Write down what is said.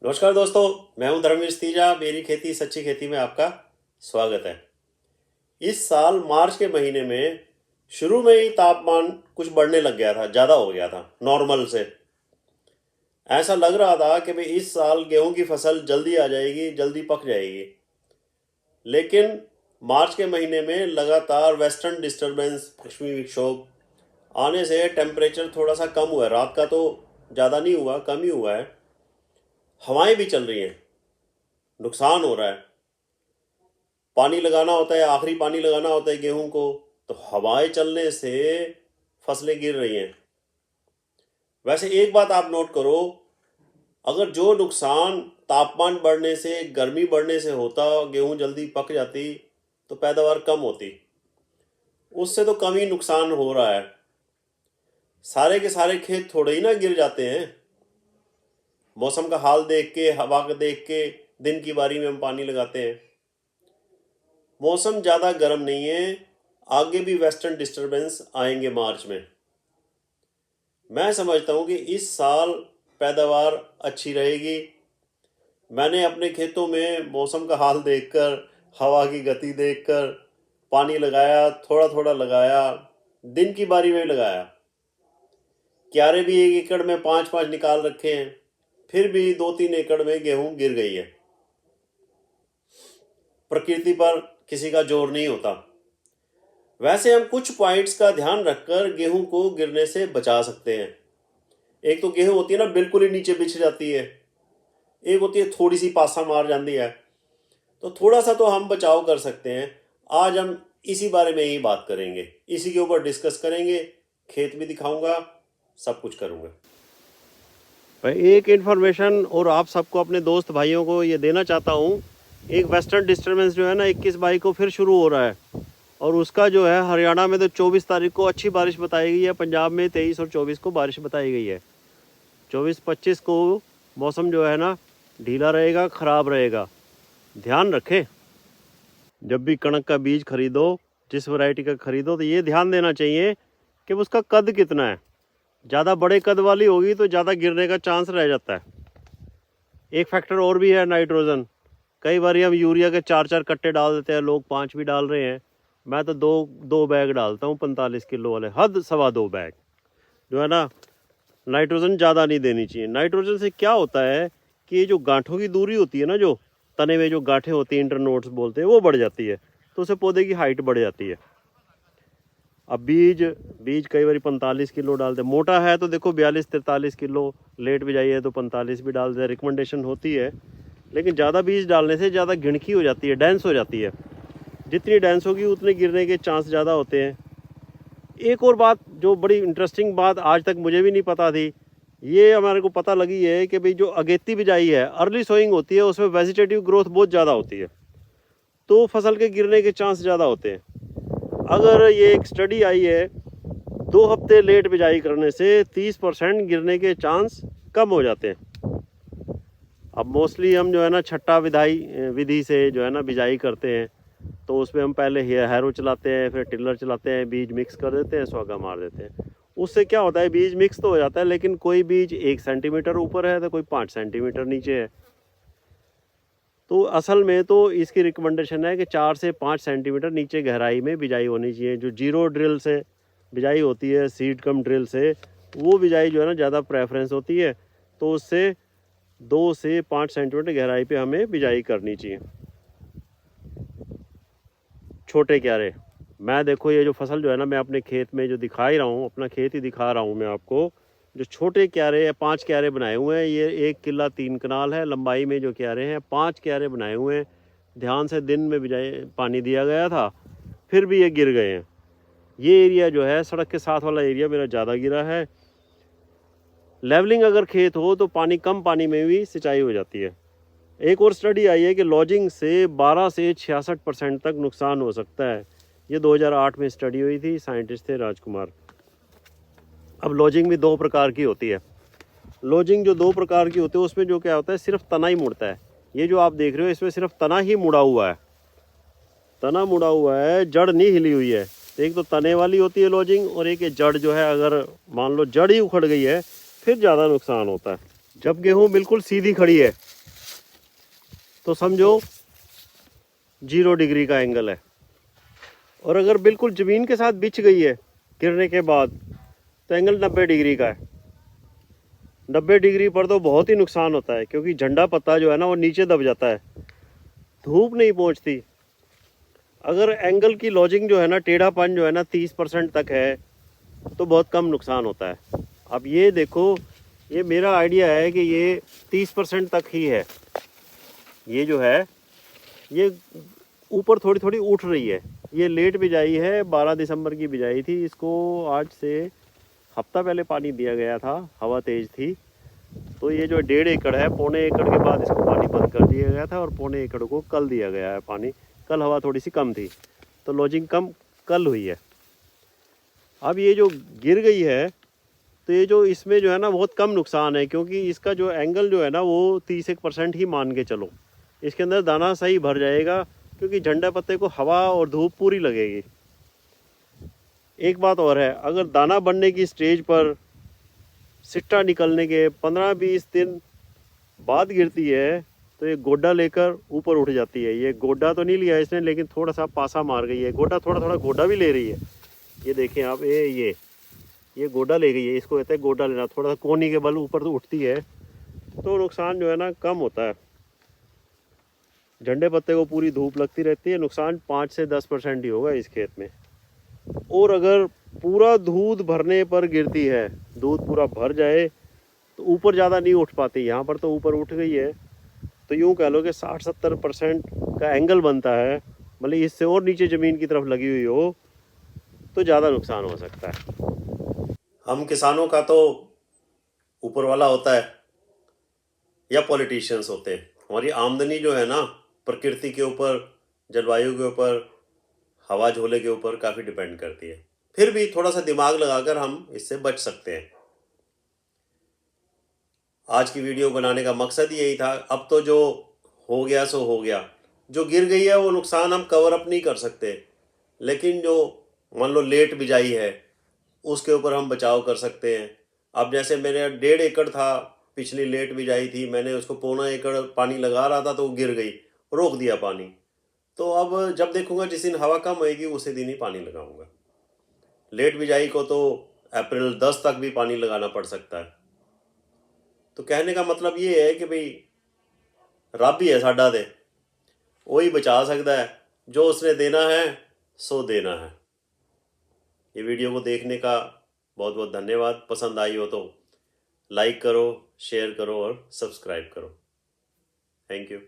नमस्कार दोस्तों, मैं हूं धर्मवीर तीजा। मेरी खेती सच्ची खेती में आपका स्वागत है। इस साल मार्च के महीने में शुरू में ही तापमान कुछ बढ़ने लग गया था, ज़्यादा हो गया था नॉर्मल से। ऐसा लग रहा था कि भाई इस साल गेहूं की फसल जल्दी आ जाएगी, जल्दी पक जाएगी। लेकिन मार्च के महीने में लगातार वेस्टर्न डिस्टरबेंस, पश्चिमी विक्षोभ आने से टेम्परेचर थोड़ा सा कम हुआ है। रात का तो ज़्यादा नहीं हुआ, कम ही हुआ है। हवाएं भी चल रही हैं, नुकसान हो रहा है। पानी लगाना होता है, आखिरी पानी लगाना होता है गेहूं को, तो हवाएं चलने से फसलें गिर रही हैं। वैसे एक बात आप नोट करो, अगर जो नुकसान तापमान बढ़ने से, गर्मी बढ़ने से होता, गेहूं जल्दी पक जाती तो पैदावार कम होती। उससे तो कम ही नुकसान हो रहा है। सारे के सारे खेत थोड़े ही ना गिर जाते हैं। मौसम का हाल देख के, हवा का देख के दिन की बारी में हम पानी लगाते हैं। मौसम ज़्यादा गर्म नहीं है, आगे भी वेस्टर्न डिस्टरबेंस आएंगे मार्च में। मैं समझता हूँ कि इस साल पैदावार अच्छी रहेगी। मैंने अपने खेतों में मौसम का हाल देखकर, हवा की गति देखकर पानी लगाया, थोड़ा थोड़ा लगाया, दिन की बारी में लगाया। क्यारे भी 1 एकड़ में 5-5 निकाल रखे हैं, फिर भी 2-3 एकड़ में गेहूं गिर गई है। प्रकृति पर किसी का जोर नहीं होता। वैसे हम कुछ पॉइंट्स का ध्यान रखकर गेहूं को गिरने से बचा सकते हैं। एक तो गेहूं होती है ना, बिल्कुल ही नीचे बिछ जाती है। एक होती है थोड़ी सी पासा मार जाती है। तो थोड़ा सा तो हम बचाव कर सकते हैं। आज हम इसी बारे में ही बात करेंगे, इसी के ऊपर डिस्कस करेंगे। खेत भी दिखाऊंगा, सब कुछ करूंगा। भाई एक इन्फॉर्मेशन और आप सबको, अपने दोस्त भाइयों को ये देना चाहता हूँ। एक वेस्टर्न डिस्टर्बेंस जो है ना, 21 को फिर शुरू हो रहा है। और उसका जो है, हरियाणा में तो 24 तारीख को अच्छी बारिश बताई गई है। पंजाब में 23 और 24 को बारिश बताई गई है। 24-25 को मौसम जो है ना ढीला रहेगा, ख़राब रहेगा। ध्यान रखें, जब भी कणक का बीज खरीदो, जिस वैरायटी का खरीदो, तो ये ध्यान देना चाहिए कि उसका कद कितना है। ज़्यादा बड़े कद वाली होगी तो ज़्यादा गिरने का चांस रह जाता है। एक फैक्टर और भी है, नाइट्रोजन। कई बार हम यूरिया के 4-4 कट्टे डाल देते हैं, लोग 5 भी डाल रहे हैं। मैं तो दो बैग डालता हूँ, 45 किलो वाले, हद 2.25 बैग जो है ना। नाइट्रोजन ज़्यादा नहीं देनी चाहिए। नाइट्रोजन से क्या होता है कि ये जो गांठों की दूरी होती है ना, जो तने में जो गांठें होती हैं, इंटरनोड्स बोलते हैं, वो बढ़ जाती है। तो उससे पौधे की हाइट बढ़ जाती है। अब बीज कई बार 45 किलो डालते हैं। मोटा है तो देखो 42-43 किलो, लेट भी जाइए तो 45 भी डालते हैं, रिकमेंडेशन होती है। लेकिन ज़्यादा बीज डालने से ज़्यादा गिणकी हो जाती है, डेंस हो जाती है। जितनी डेंस होगी उतने गिरने के चांस ज़्यादा होते हैं। एक और बात, जो बड़ी इंटरेस्टिंग बात आज तक मुझे भी नहीं पता थी, ये हमारे को पता लगी है कि भाई जो अगेती बिजाई है, अर्ली सोइंग होती है, उसमें वेजिटेटिव ग्रोथ बहुत ज़्यादा होती है, तो फसल के गिरने के चांस ज़्यादा होते हैं। अगर ये एक स्टडी आई है, 2 हफ्ते लेट बिजाई करने से 30% गिरने के चांस कम हो जाते हैं। अब मोस्टली हम जो है ना छट्टा विधि से जो है ना बिजाई करते हैं। तो उसमें हम पहले हैरो चलाते हैं, फिर टिलर चलाते हैं, बीज मिक्स कर देते हैं, स्वागा मार देते हैं। उससे क्या होता है, बीज मिक्स तो हो जाता है, लेकिन कोई बीज 1 सेंटीमीटर ऊपर है तो कोई 5 सेंटीमीटर नीचे है। तो असल में तो इसकी रिकमेंडेशन है कि 4 से 5 सेंटीमीटर नीचे गहराई में बिजाई होनी चाहिए। जो जीरो ड्रिल से बिजाई होती है, सीड कम ड्रिल से, वो बिजाई जो है ना ज़्यादा प्रेफरेंस होती है। तो उससे 2 से 5 सेंटीमीटर गहराई पे हमें बिजाई करनी चाहिए। छोटे क्यारे, मैं देखो ये जो फसल जो है ना, मैं अपने खेत में जो दिखा ही रहा हूँ, अपना खेत ही दिखा रहा हूँ मैं आपको। जो छोटे क्यारे 5 क्यारे बनाए हुए हैं, ये 1 किला 3 कनाल है लंबाई में जो क्यारे हैं, 5 क्यारे बनाए हुए हैं। ध्यान से दिन में बिजाई पानी दिया गया था, फिर भी ये गिर गए हैं। ये एरिया जो है, सड़क के साथ वाला एरिया मेरा ज़्यादा गिरा है। लेवलिंग अगर खेत हो तो कम पानी में भी सिंचाई हो जाती है। एक और स्टडी आई है कि लॉजिंग से 12 से 66% तक नुकसान हो सकता है। ये 2008 में स्टडी हुई थी, साइंटिस्ट थे राजकुमार। अब लॉजिंग भी 2 प्रकार की होती है। लॉजिंग जो 2 प्रकार की होती है, उसमें जो क्या होता है, सिर्फ तना ही मुड़ता है। ये जो आप देख रहे हो, इसमें सिर्फ तना ही मुड़ा हुआ है, तना मुड़ा हुआ है, जड़ नहीं हिली हुई है। एक तो तने वाली होती है लॉजिंग, और एक जड़ जो है, अगर मान लो जड़ ही उखड़ गई है, फिर ज़्यादा नुकसान होता है। जब गेहूँ बिल्कुल सीधी खड़ी है, तो समझो 0 डिग्री का एंगल है। और अगर बिल्कुल ज़मीन के साथ बिछ गई है गिरने के बाद तो एंगल 90 डिग्री का है। 90 डिग्री पर तो बहुत ही नुकसान होता है, क्योंकि झंडा पत्ता जो है ना वो नीचे दब जाता है, धूप नहीं पहुंचती। अगर एंगल की लॉजिंग जो है ना, टेढ़ापन जो है ना 30% तक है तो बहुत कम नुकसान होता है। अब ये देखो, ये मेरा आइडिया है कि ये 30% तक ही है। ये जो है ये ऊपर थोड़ी थोड़ी उठ रही है। ये लेट बिजाई है, 12 दिसंबर की बिजाई थी। इसको आज से हफ्ता पहले पानी दिया गया था, हवा तेज़ थी। तो ये जो 1.5 एकड़ है, 1.25 एकड़ के बाद इसको पानी बंद कर दिया गया था और 1.25 एकड़ को कल दिया गया है पानी। कल हवा थोड़ी सी कम थी तो लॉजिंग कम कल हुई है। अब ये जो गिर गई है तो ये जो इसमें जो है ना बहुत कम नुकसान है, क्योंकि इसका जो एंगल जो है ना वो 31% ही मान के चलो। इसके अंदर दाना सही भर जाएगा, क्योंकि झंडा पत्ते को हवा और धूप पूरी लगेगी। एक बात और है, अगर दाना बनने की स्टेज पर सिट्टा निकलने के 15-20 दिन बाद गिरती है तो ये गोड्डा लेकर ऊपर उठ जाती है। ये गोड्डा तो नहीं लिया इसने, लेकिन थोड़ा सा पासा मार गई है। गोड्डा थोड़ा थोड़ा गोड्डा भी ले रही है। ये देखें आप, ये गोड्डा ले गई है। इसको कहते हैं गोड्डा लेना। थोड़ा सा कोनी के बल ऊपर तो उठती है तो नुकसान जो है ना कम होता है। झंडे पत्ते को पूरी धूप लगती रहती है, नुकसान 5 से 10% ही होगा इस खेत में। और अगर पूरा दूध भरने पर गिरती है, दूध पूरा भर जाए तो ऊपर ज़्यादा नहीं उठ पाती। यहाँ पर तो ऊपर उठ गई है, तो यूँ कह लो कि 60-70% का एंगल बनता है। मतलब इससे और नीचे ज़मीन की तरफ लगी हुई हो तो ज़्यादा नुकसान हो सकता है। हम किसानों का तो ऊपर वाला होता है या पॉलिटिशियंस होते हैं। हमारी आमदनी जो है ना प्रकृति के ऊपर, जलवायु के ऊपर, हवा झोले के ऊपर काफ़ी डिपेंड करती है। फिर भी थोड़ा सा दिमाग लगाकर हम इससे बच सकते हैं। आज की वीडियो बनाने का मकसद यही था। अब तो जो हो गया सो हो गया। जो गिर गई है वो नुकसान हम कवर अप नहीं कर सकते, लेकिन जो मान लो लेट बिजाई है उसके ऊपर हम बचाव कर सकते हैं। अब जैसे मेरे 1.5 एकड़ था, पिछली लेट बिजाई थी, मैंने उसको 1.25 एकड़ पानी लगा रहा था तो वो गिर गई, रोक दिया पानी। तो अब जब देखूंगा जिस दिन हवा कम होएगी उसी दिन ही पानी लगाऊंगा। लेट बिजाई को तो अप्रैल 10 तक भी पानी लगाना पड़ सकता है। तो कहने का मतलब ये है कि भाई रब ही है साडा दे, वही बचा सकता है। जो उसने देना है सो देना है। ये वीडियो को देखने का बहुत बहुत धन्यवाद। पसंद आई हो तो लाइक करो, शेयर करो और सब्सक्राइब करो। Thank you.